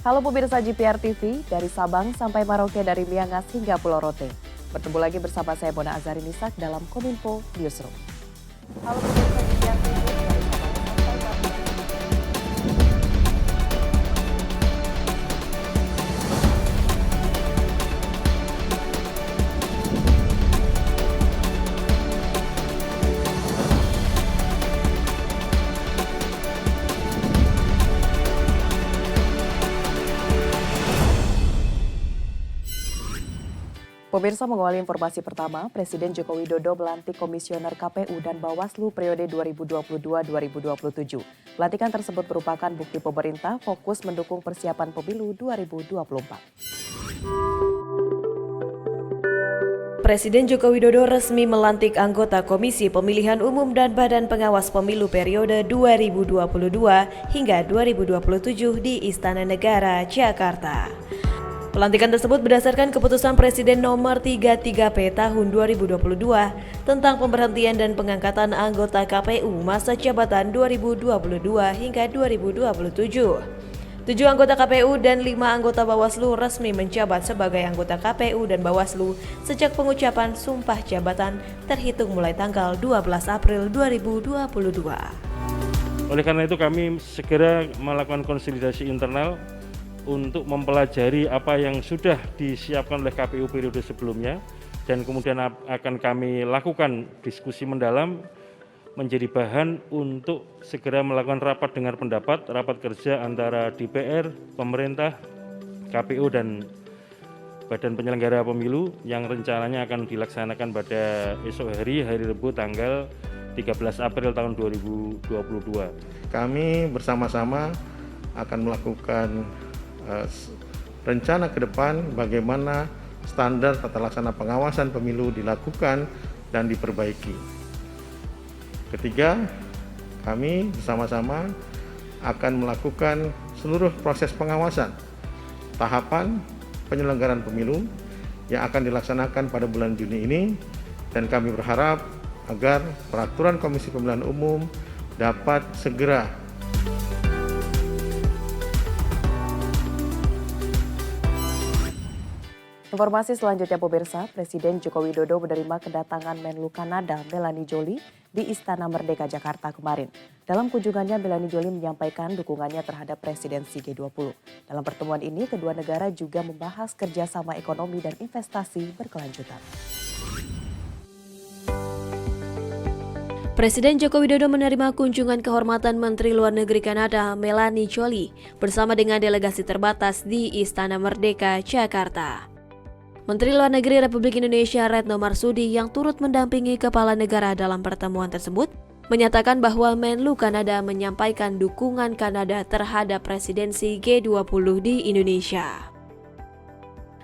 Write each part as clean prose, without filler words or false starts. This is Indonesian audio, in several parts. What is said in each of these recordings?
Halo pemirsa GPR TV, dari Sabang sampai Merauke, dari Miangas hingga Pulau Rote. Bertemu lagi bersama saya Bona Azari Nisak dalam Kominfo Newsroom. Halo pemirsa GPR TV, dari Sabang sampai Merauke. Pemirsa, mengawali informasi pertama, Presiden Joko Widodo melantik Komisioner KPU dan Bawaslu periode 2022-2027. Pelantikan tersebut merupakan bukti pemerintah fokus mendukung persiapan pemilu 2024. Presiden Joko Widodo resmi melantik anggota Komisi Pemilihan Umum dan Badan Pengawas Pemilu periode 2022 hingga 2027 di Istana Negara, Jakarta. Pelantikan tersebut berdasarkan keputusan Presiden nomor 33P tahun 2022 tentang pemberhentian dan pengangkatan anggota KPU masa jabatan 2022 hingga 2027. 7 anggota KPU dan 5 anggota Bawaslu resmi menjabat sebagai anggota KPU dan Bawaslu sejak pengucapan sumpah jabatan terhitung mulai tanggal 12 April 2022. Oleh karena itu kami segera melakukan konsolidasi internal untuk mempelajari apa yang sudah disiapkan oleh KPU periode sebelumnya, dan kemudian akan kami lakukan diskusi mendalam menjadi bahan untuk segera melakukan rapat dengar pendapat, rapat kerja antara DPR, pemerintah, KPU dan Badan Penyelenggara Pemilu yang rencananya akan dilaksanakan pada esok hari Rabu tanggal 13 April tahun 2022. Kami bersama-sama akan melakukan rencana ke depan bagaimana standar tata laksana pengawasan pemilu dilakukan dan diperbaiki. Ketiga, kami bersama-sama akan melakukan seluruh proses pengawasan tahapan penyelenggaraan pemilu yang akan dilaksanakan pada bulan Juni ini, dan kami berharap agar peraturan Komisi Pemilihan Umum dapat segera Informasi selanjutnya pemirsa, Presiden Joko Widodo menerima kedatangan Menlu Kanada Melanie Joly di Istana Merdeka Jakarta kemarin. Dalam kunjungannya, Melanie Joly menyampaikan dukungannya terhadap presidensi G20. Dalam pertemuan ini, kedua negara juga membahas kerjasama ekonomi dan investasi berkelanjutan. Presiden Joko Widodo menerima kunjungan kehormatan Menteri Luar Negeri Kanada Melanie Joly bersama dengan delegasi terbatas di Istana Merdeka, Jakarta. Menteri Luar Negeri Republik Indonesia Retno Marsudi yang turut mendampingi kepala negara dalam pertemuan tersebut menyatakan bahwa Menlu Kanada menyampaikan dukungan Kanada terhadap presidensi G20 di Indonesia.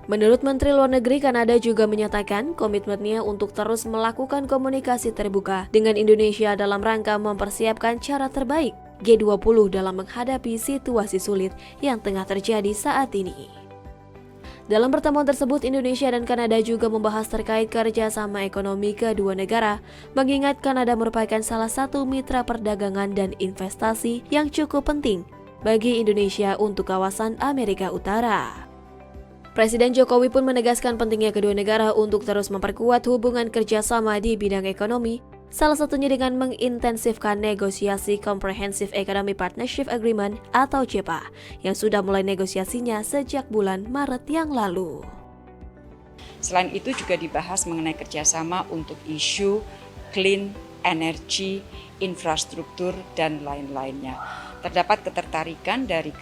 Menurut Menteri Luar Negeri, Kanada juga menyatakan komitmennya untuk terus melakukan komunikasi terbuka dengan Indonesia dalam rangka mempersiapkan cara terbaik G20 dalam menghadapi situasi sulit yang tengah terjadi saat ini. Dalam pertemuan tersebut, Indonesia dan Kanada juga membahas terkait kerjasama ekonomi kedua negara, mengingat Kanada merupakan salah satu mitra perdagangan dan investasi yang cukup penting bagi Indonesia untuk kawasan Amerika Utara. Presiden Jokowi pun menegaskan pentingnya kedua negara untuk terus memperkuat hubungan kerjasama di bidang ekonomi, salah satunya dengan mengintensifkan negosiasi Comprehensive Economic Partnership Agreement atau CEPA yang sudah mulai negosiasinya sejak bulan Maret yang lalu. Selain itu juga dibahas mengenai kerjasama untuk isu clean energy, infrastruktur, dan lain-lainnya. Terdapat ketertarikan dari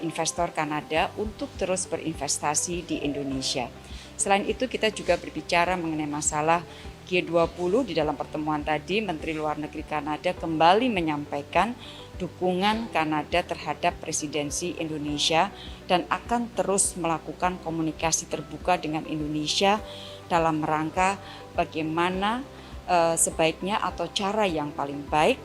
investor Kanada untuk terus berinvestasi di Indonesia. Selain itu kita juga berbicara mengenai masalah G20. Di dalam pertemuan tadi, Menteri Luar Negeri Kanada kembali menyampaikan dukungan Kanada terhadap presidensi Indonesia dan akan terus melakukan komunikasi terbuka dengan Indonesia dalam rangka bagaimana sebaiknya atau cara yang paling baik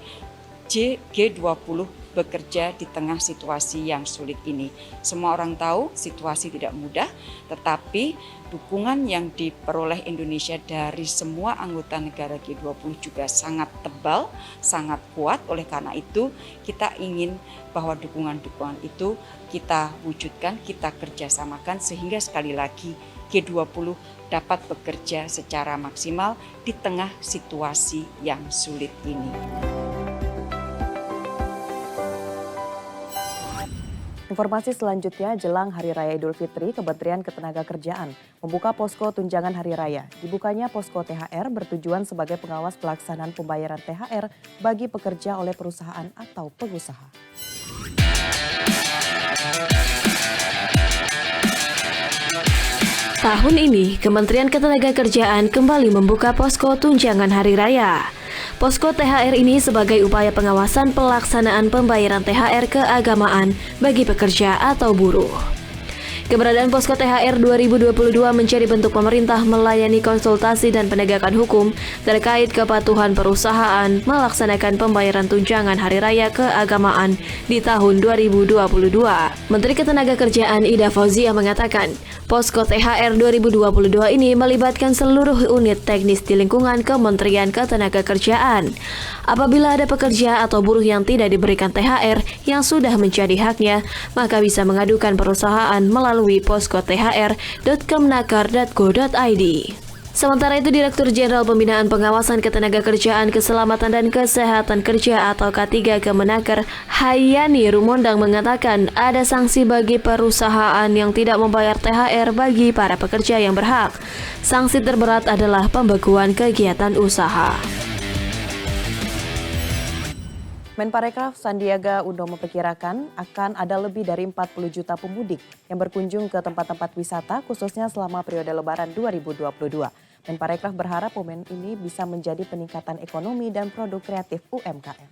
G20 bekerja di tengah situasi yang sulit ini. Semua orang tahu situasi tidak mudah, tetapi dukungan yang diperoleh Indonesia dari semua anggota negara G20 juga sangat tebal, sangat kuat. Oleh karena itu, kita ingin bahwa dukungan-dukungan itu kita wujudkan, kita kerjasamakan sehingga sekali lagi G20 dapat bekerja secara maksimal di tengah situasi yang sulit ini. Informasi selanjutnya, jelang Hari Raya Idul Fitri, Kementerian Ketenagakerjaan membuka posko tunjangan Hari Raya. Dibukanya posko THR bertujuan sebagai pengawas pelaksanaan pembayaran THR bagi pekerja oleh perusahaan atau pengusaha. Tahun ini, Kementerian Ketenagakerjaan kembali membuka posko tunjangan Hari Raya. Posko THR ini sebagai upaya pengawasan pelaksanaan pembayaran THR keagamaan bagi pekerja atau buruh. Keberadaan Posko THR 2022 menjadi bentuk pemerintah melayani konsultasi dan penegakan hukum terkait kepatuhan perusahaan melaksanakan pembayaran tunjangan Hari Raya keagamaan di tahun 2022. Menteri Ketenagakerjaan Ida Fauzia mengatakan, Posko THR 2022 ini melibatkan seluruh unit teknis di lingkungan Kementerian Ketenagakerjaan. Apabila ada pekerja atau buruh yang tidak diberikan THR yang sudah menjadi haknya, maka bisa mengadukan perusahaan melalui posko.thr.kemenaker.go.id. Sementara itu, Direktur Jenderal Pembinaan Pengawasan Ketenagakerjaan, Keselamatan dan Kesehatan Kerja atau K3 Kemenaker, Hayani Rumondang mengatakan ada sanksi bagi perusahaan yang tidak membayar THR bagi para pekerja yang berhak. Sanksi terberat adalah pembekuan kegiatan usaha. Menparekraf Sandiaga Uno memperkirakan akan ada lebih dari 40 juta pemudik yang berkunjung ke tempat-tempat wisata khususnya selama periode Lebaran 2022. Menparekraf berharap momen ini bisa menjadi peningkatan ekonomi dan produk kreatif UMKM.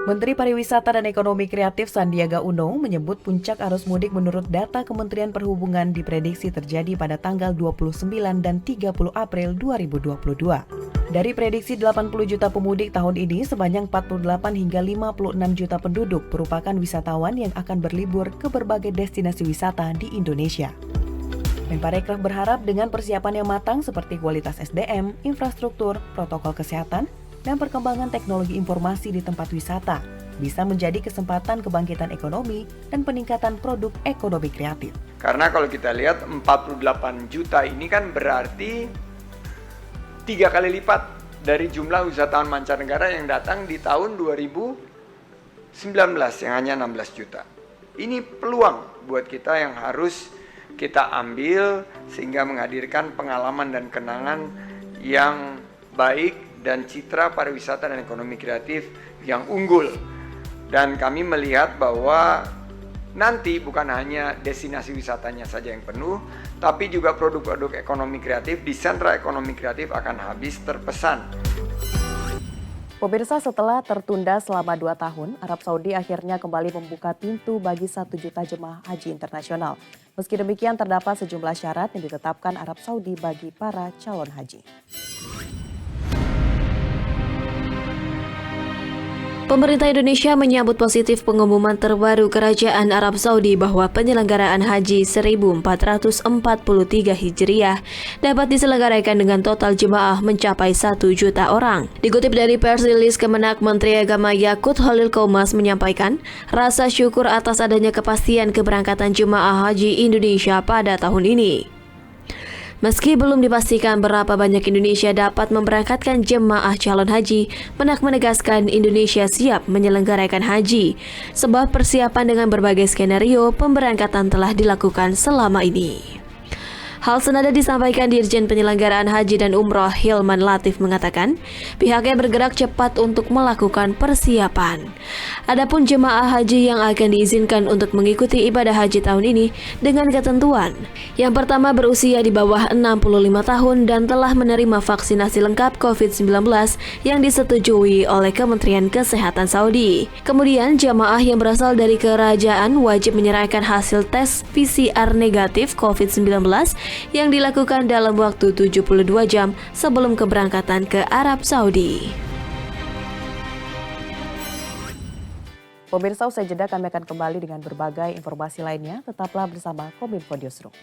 Menteri Pariwisata dan Ekonomi Kreatif Sandiaga Uno menyebut puncak arus mudik menurut data Kementerian Perhubungan diprediksi terjadi pada tanggal 29 dan 30 April 2022. Dari prediksi 80 juta pemudik tahun ini, sebanyak 48 hingga 56 juta penduduk merupakan wisatawan yang akan berlibur ke berbagai destinasi wisata di Indonesia. Menparekraf berharap dengan persiapan yang matang seperti kualitas SDM, infrastruktur, protokol kesehatan, dan perkembangan teknologi informasi di tempat wisata bisa menjadi kesempatan kebangkitan ekonomi dan peningkatan produk ekonomi kreatif. Karena kalau kita lihat 48 juta ini kan berarti 3 kali lipat dari jumlah wisatawan mancanegara yang datang di tahun 2019 yang hanya 16 juta. Ini peluang buat kita yang harus kita ambil sehingga menghadirkan pengalaman dan kenangan yang baik dan citra pariwisata dan ekonomi kreatif yang unggul. Dan kami melihat bahwa nanti bukan hanya destinasi wisatanya saja yang penuh, tapi juga produk-produk ekonomi kreatif di sentra ekonomi kreatif akan habis terpesan. Pemirsa, setelah tertunda selama 2 tahun, Arab Saudi akhirnya kembali membuka pintu bagi 1 juta jemaah haji internasional. Meski demikian, terdapat sejumlah syarat yang ditetapkan Arab Saudi bagi para calon haji. Pemerintah Indonesia menyambut positif pengumuman terbaru Kerajaan Arab Saudi bahwa penyelenggaraan haji 1443 Hijriah dapat diselenggarakan dengan total jemaah mencapai 1 juta orang. Dikutip dari pers rilis Kemenak, Menteri Agama Yakut Khalil Qomas menyampaikan rasa syukur atas adanya kepastian keberangkatan jemaah haji Indonesia pada tahun ini. Meski belum dipastikan berapa banyak Indonesia dapat memberangkatkan jemaah calon haji, Menak menegaskan Indonesia siap menyelenggarakan haji, sebab persiapan dengan berbagai skenario pemberangkatan telah dilakukan selama ini. Hal senada disampaikan Dirjen Penyelenggaraan Haji dan Umroh Hilman Latif mengatakan pihaknya bergerak cepat untuk melakukan persiapan. Adapun jemaah haji yang akan diizinkan untuk mengikuti ibadah haji tahun ini dengan ketentuan. Yang pertama berusia di bawah 65 tahun dan telah menerima vaksinasi lengkap COVID-19 yang disetujui oleh Kementerian Kesehatan Saudi. Kemudian jemaah yang berasal dari kerajaan wajib menyerahkan hasil tes PCR negatif COVID-19 yang dilakukan dalam waktu 72 jam sebelum keberangkatan ke Arab Saudi. Pemirsa, usai jeda kami akan kembali dengan berbagai informasi lainnya. Tetaplah bersama Kominfo Newsroom.